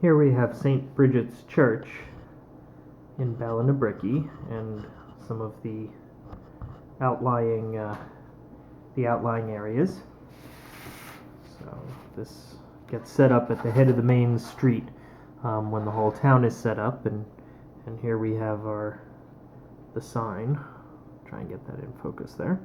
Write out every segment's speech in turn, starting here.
Here we have St. Brigid's Church in Brigid and some of the outlying areas. So this gets set up at the head of the main street when the whole town is set up, and here we have the sign. Try and get that in focus there.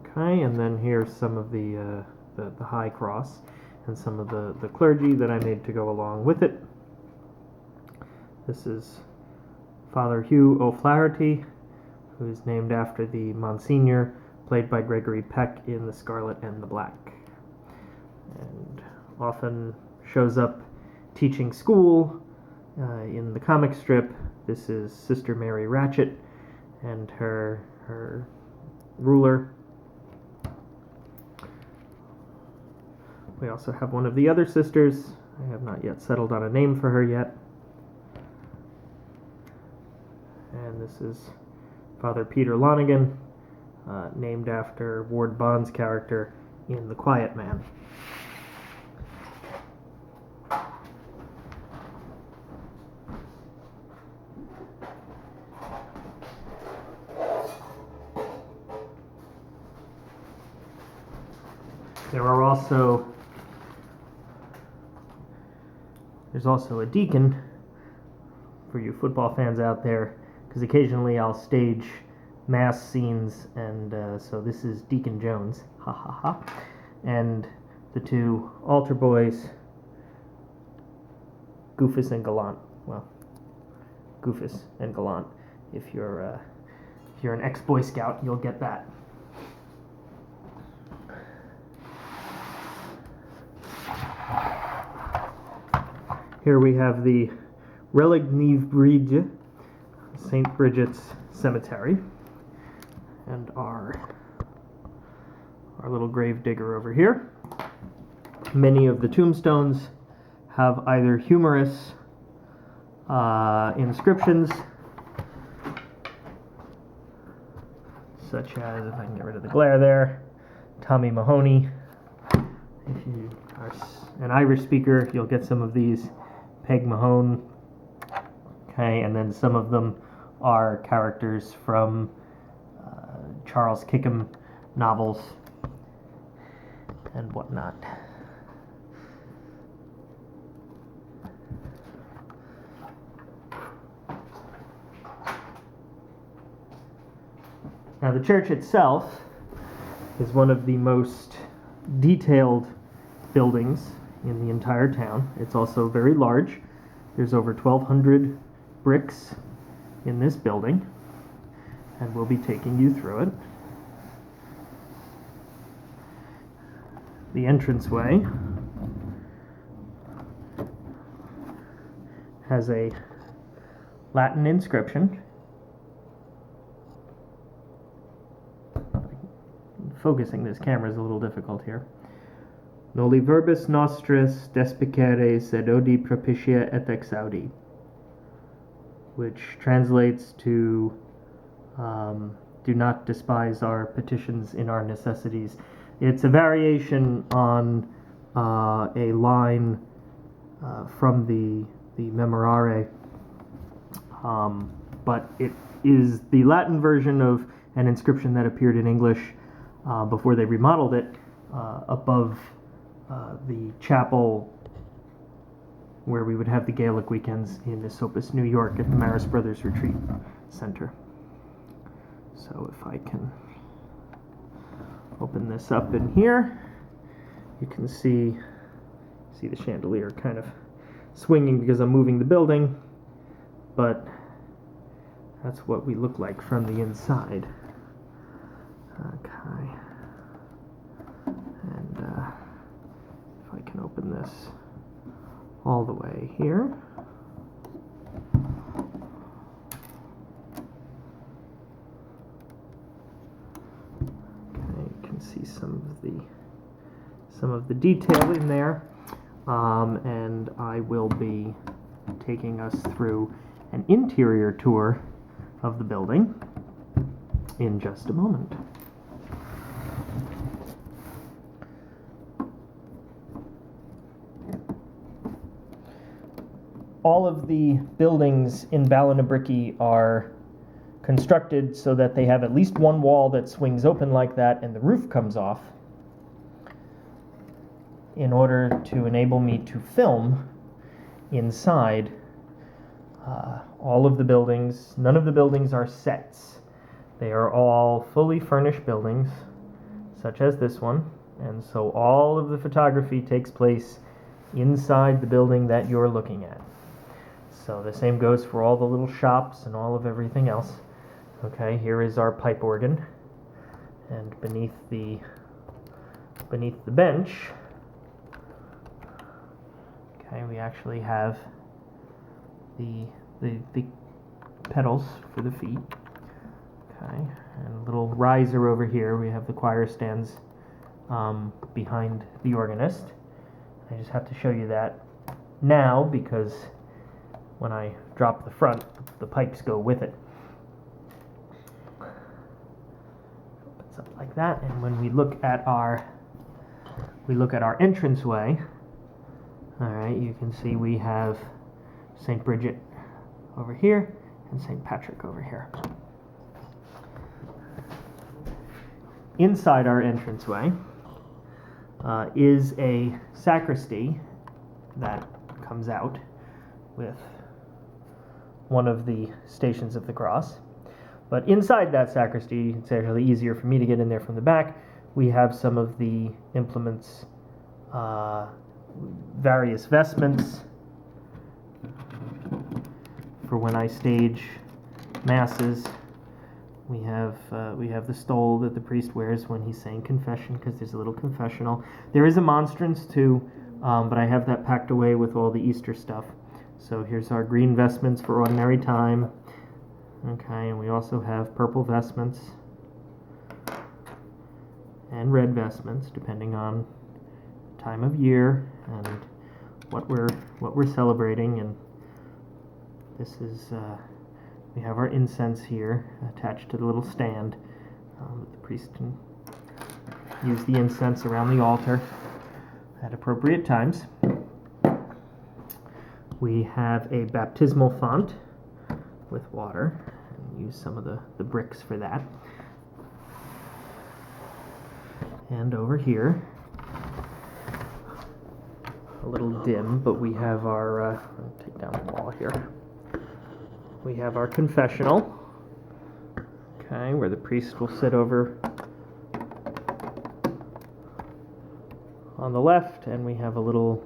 Okay, and then here's some of the high cross and some of the clergy that I made to go along with it. This is Father Hugh O'Flaherty, who is named after the Monsignor played by Gregory Peck in The Scarlet and the Black, and often shows up teaching school in the comic strip. This is Sister Mary Ratchet and her ruler. We also have one of the other sisters. I have not yet settled on a name for her yet. And this is Father Peter Lonigan, named after Ward Bond's character in The Quiet Man. There's also a deacon for you football fans out there, because occasionally I'll stage mass scenes, and so this is Deacon Jones, ha ha ha, and the two altar boys, Goofus and Gallant. Well, Goofus and Gallant. If you're an ex-Boy Scout, you'll get that. Here we have the Relique Nive Brigid, St. Brigid's Cemetery, and our little grave digger over here. Many of the tombstones have either humorous inscriptions, such as, if I can get rid of the glare there, Tommy Mahoney. If you are an Irish speaker, you'll get some of these. Peg Mahone. Okay, and then some of them are characters from Charles Kickham novels and whatnot. Now, the church itself is one of the most detailed buildings in the entire town. It's also very large. There's over 1,200 bricks in this building, and we'll be taking you through it. The entranceway has a Latin inscription. Focusing this camera is a little difficult here. Noli verbis nostris despicere sed odi propitia et exaudi, which translates to do not despise our petitions in our necessities. It's a variation on a line from the Memorare, but it is the Latin version of an inscription that appeared in English before they remodeled it above the chapel where we would have the Gaelic weekends in Esopus, New York, at the Marist Brothers Retreat Center. So if I can open this up in here, you can see the chandelier kind of swinging because I'm moving the building, but that's what we look like from the inside. Okay. And if I can open this all the way here. Okay, you can see some of the detail in there, and I will be taking us through an interior tour of the building in just a moment. all of the buildings in Ballinabricki are constructed so that they have at least one wall that swings open like that and the roof comes off, in order to enable me to film inside all of the buildings. None of the buildings are sets. They are all fully furnished buildings, such as this one, and so all of the photography takes place inside the building that you're looking at. So the same goes for all the little shops and all of everything else. Okay, here is our pipe organ, and beneath the bench, okay, we actually have the pedals for the feet. Okay, and a little riser over here. We have the choir stands behind the organist. I just have to show you that now because when I drop the front, the pipes go with it. Opens up like that, and when we look at our entranceway, all right, you can see we have St. Brigid over here and St. Patrick over here. Inside our entranceway is a sacristy that comes out with one of the Stations of the Cross. But inside that sacristy, it's actually easier for me to get in there from the back. We have some of the implements, various vestments for when I stage masses. We have the stole that the priest wears when he's saying confession, because there's a little confessional. There is a monstrance too, but I have that packed away with all the Easter stuff. So here's our green vestments for ordinary time. Okay, and we also have purple vestments and red vestments, depending on time of year and what we're celebrating. And this is we have our incense here attached to the little stand. The priest can use the incense around the altar at appropriate times. We have a baptismal font with water, and use some of the bricks for that. And over here, a little dim, but we have our, I'll take down the wall here. We have our confessional, okay, where the priest will sit over on the left, and we have a little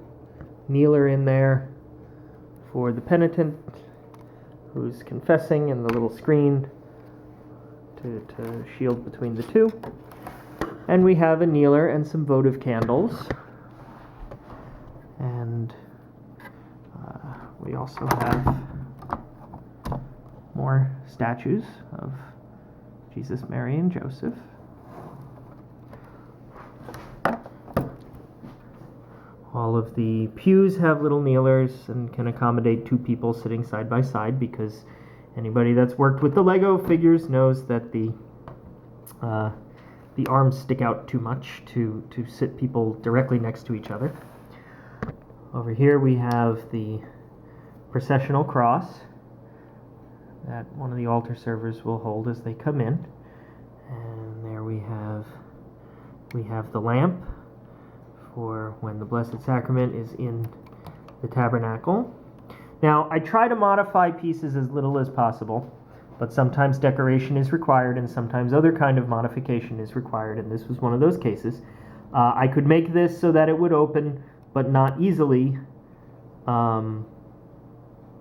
kneeler in there for the penitent who's confessing, and the little screen to shield between the two. And we have a kneeler and some votive candles. And we also have more statues of Jesus, Mary, and Joseph. All of the pews have little kneelers and can accommodate two people sitting side by side, because anybody that's worked with the Lego figures knows that the arms stick out too much to sit people directly next to each other. Over here we have the processional cross that one of the altar servers will hold as they come in. And there we have the lamp for when the Blessed Sacrament is in the tabernacle. Now, I try to modify pieces as little as possible, but sometimes decoration is required and sometimes other kind of modification is required, and this was one of those cases. I could make this so that it would open, but not easily,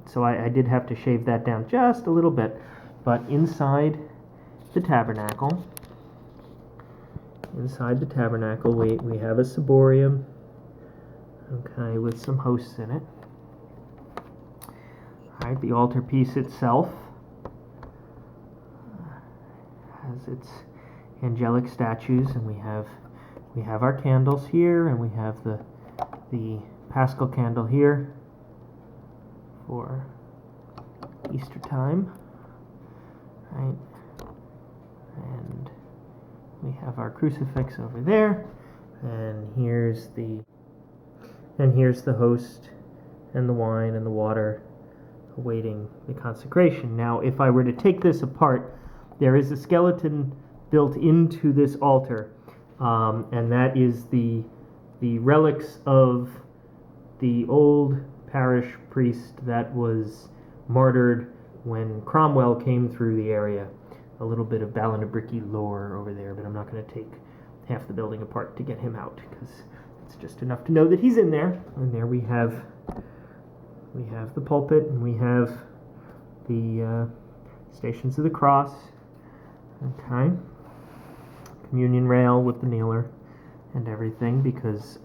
so I did have to shave that down just a little bit. But inside the tabernacle, we have a ciborium, okay, with some hosts in it. All right, the altarpiece itself has its angelic statues, and we have our candles here, and we have the Paschal candle here for Easter time, right? And we have our crucifix over there, and here's the host and the wine and the water awaiting the consecration. Now, if I were to take this apart, there is a skeleton built into this altar, and that is the relics of the old parish priest that was martyred when Cromwell came through the area. A little bit of Brigid lore over there, but I'm not going to take half the building apart to get him out, because it's just enough to know that he's in there. And there we have the pulpit, and we have the Stations of the Cross. Okay, communion rail with the kneeler and everything, because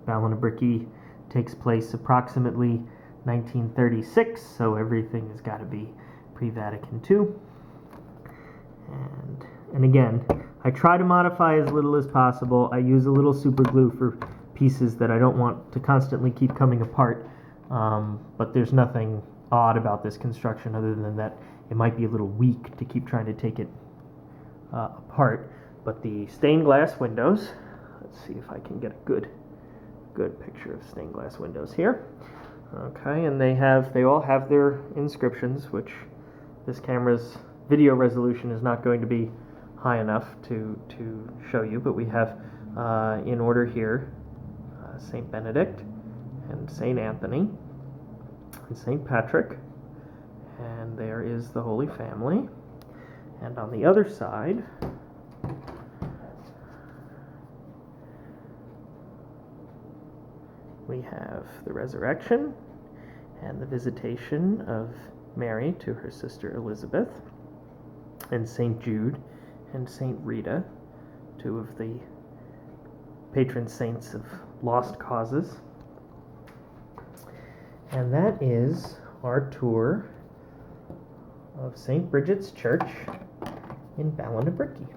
Brigid takes place approximately 1936, so everything has got to be pre-Vatican II. And again, I try to modify as little as possible. I use a little super glue for pieces that I don't want to constantly keep coming apart, but there's nothing odd about this construction other than that it might be a little weak to keep trying to take it apart. But the stained glass windows, let's see if I can get a good picture of stained glass windows here. Okay, and they all have their inscriptions, which this camera's video resolution is not going to be high enough to show you, but we have in order here Saint Benedict and Saint Anthony and Saint Patrick, and there is the Holy Family. And on the other side we have the Resurrection and the Visitation of Mary to her sister Elizabeth, and St. Jude and St. Rita, two of the patron saints of lost causes. And that is our tour of St. Brigid's Church in Brigid.